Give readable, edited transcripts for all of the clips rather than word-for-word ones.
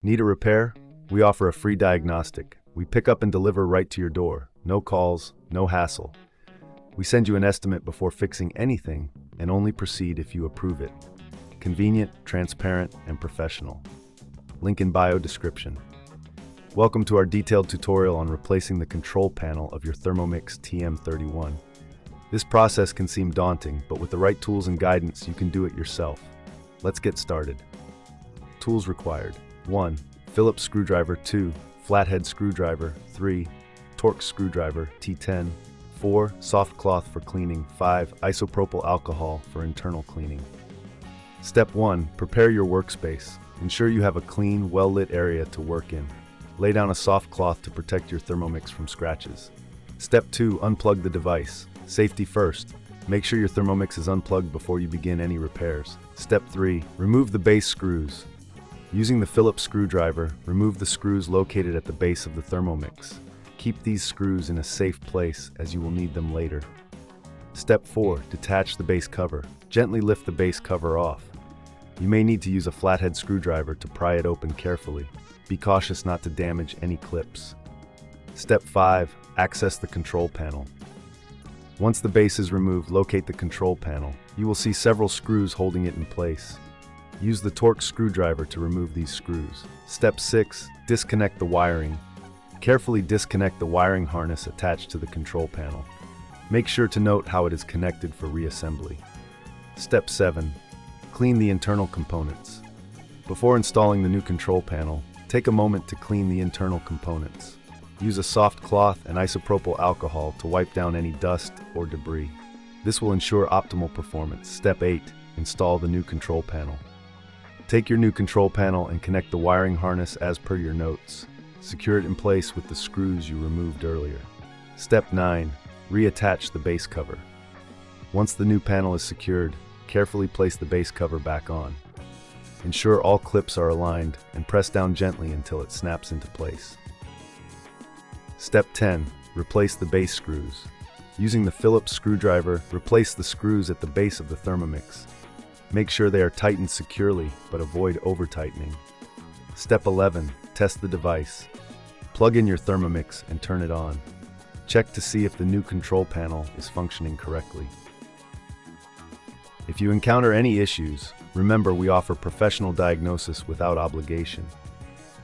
Need a repair? We offer a free diagnostic. We pick up and deliver right to your door. No calls, no hassle. We send you an estimate before fixing anything and only proceed if you approve it. Convenient, transparent, and professional. Link in bio description. Welcome to our detailed tutorial on replacing the control panel of your Thermomix TM31. This process can seem daunting, but with the right tools and guidance, you can do it yourself. Let's get started. Tools required. 1. Phillips screwdriver. 2. Flathead screwdriver. 3. Torx screwdriver T10. 4. Soft cloth for cleaning. 5. Isopropyl alcohol for internal cleaning. Step 1. Prepare your workspace. Ensure you have a clean, well-lit area to work in. Lay down a soft cloth to protect your Thermomix from scratches. Step 2. Unplug the device. Safety first. Make sure your Thermomix is unplugged before you begin any repairs. Step 3. Remove the base screws. Using the Phillips screwdriver, remove the screws located at the base of the Thermomix. Keep these screws in a safe place as you will need them later. Step 4. Detach the base cover. Gently lift the base cover off. You may need to use a flathead screwdriver to pry it open carefully. Be cautious not to damage any clips. Step 5. Access the control panel. Once the base is removed, locate the control panel. You will see several screws holding it in place. Use the Torx screwdriver to remove these screws. Step 6. Disconnect the wiring. Carefully disconnect the wiring harness attached to the control panel. Make sure to note how it is connected for reassembly. Step 7. Clean the internal components. Before installing the new control panel, take a moment to clean the internal components. Use a soft cloth and isopropyl alcohol to wipe down any dust or debris. This will ensure optimal performance. Step 8. Install the new control panel. Take your new control panel and connect the wiring harness as per your notes. Secure it in place with the screws you removed earlier. Step 9. Reattach the base cover. Once the new panel is secured, carefully place the base cover back on. Ensure all clips are aligned and press down gently until it snaps into place. Step 10. Replace the base screws. Using the Phillips screwdriver, replace the screws at the base of the Thermomix. Make sure they are tightened securely, but avoid over-tightening. Step 11. Test the device. Plug in your Thermomix and turn it on. Check to see if the new control panel is functioning correctly. If you encounter any issues, remember we offer professional diagnosis without obligation.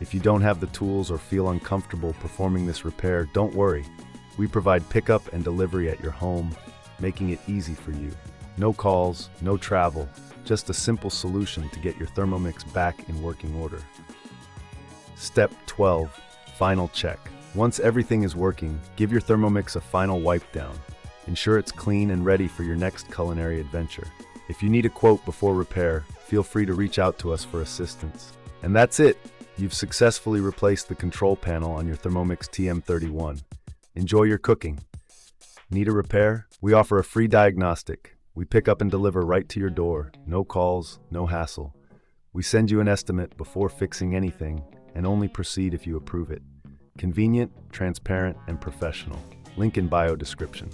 If you don't have the tools or feel uncomfortable performing this repair, don't worry. We provide pickup and delivery at your home, making it easy for you. No calls, no travel, just a simple solution to get your Thermomix back in working order. Step 12. Final check. Once everything is working, give your Thermomix a final wipe down. Ensure it's clean and ready for your next culinary adventure. If you need a quote before repair, feel free to reach out to us for assistance. And that's it! You've successfully replaced the control panel on your Thermomix TM31. Enjoy your cooking. Need a repair? We offer a free diagnostic. We pick up and deliver right to your door. No calls, no hassle. We send you an estimate before fixing anything and only proceed if you approve it. Convenient, transparent, and professional. Link in bio description.